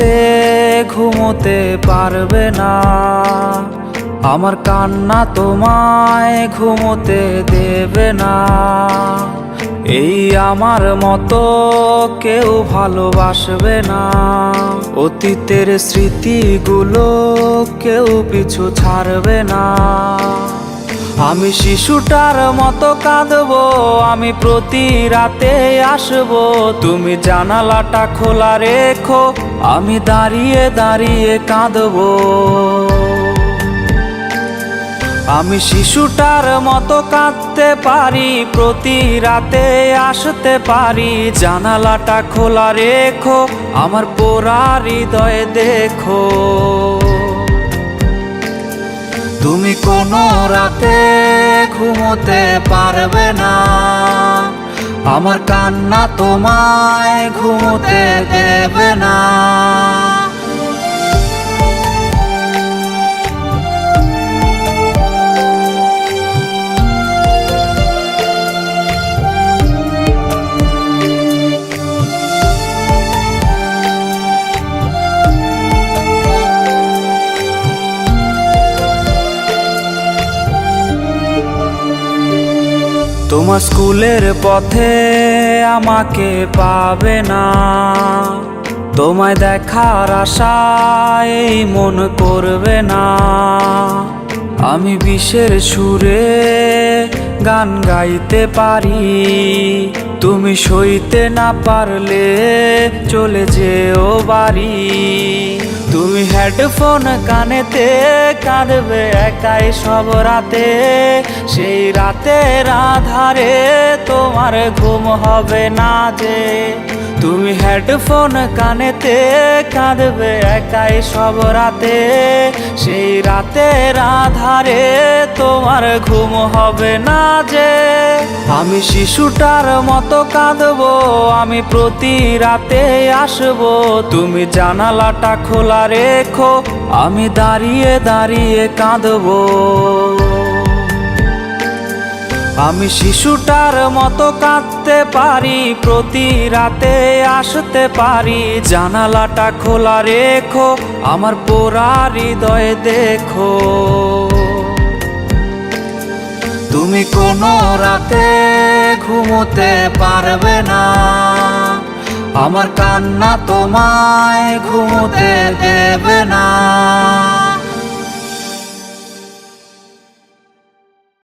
রাতে ঘুমোতে পারবে না, আমার কান্না তোমায় ঘুমোতে দেবে না। এই আমার মতো কেউ ভালোবাসবে না, অতীতের স্মৃতিগুলো কেউ পিছু ছাড়বে না। আমি শিশুটার মতো কাঁদবো, আমি প্রতি রাতে আসবো, তুমি জানালাটা খোলা রেখো, আমি দাঁড়িয়ে দাঁড়িয়ে কাঁদবো। আমি শিশুটার মতো কাঁদতে পারি, প্রতি রাতে আসতে পারি, জানালাটা খোলা রেখো, আমার পোড়া হৃদয় দেখো। তুমি কোনো রাতে ঘুমোতে পারবে না, আমার কান্না তোমায় ঘুমোতে দেবে না। তোমার স্কুলের পথে আমাকে পাবে না, তোমায় দেখার আশায় মন করবে না। আমি বিষের সুরে গান গাইতে পারি, তুমি সইতে না পারলে চলে যেও বাড়ি। তুমি হেডফোন কানেতে কাঁদবে একাই সব রাতে, সেই রাতের আধারে তোমার ঘুম হবে না যে। তুমি হেডফোন কানেতে কাঁদবে একাই সব রাতে, সেই রাতের আধারে তোমার ঘুম হবে না যে। আমি শিশুটার মতো কাঁদবো, আমি প্রতি রাতে আসবো, তুমি জানালাটা খোলা রেখো, আমি দাঁড়িয়ে দাঁড়িয়ে কাঁদবো। আমি শিশুটার মতো কাঁদতে পারি, প্রতি রাতে আসতে পারি, জানালাটা খোলা রেখো, আমার পোড়া হৃদয় দেখো। তুমি কোনো রাতে ঘুমোতে পারবে না, আমার কান্না তোমায় ঘুমোতে দেবে না।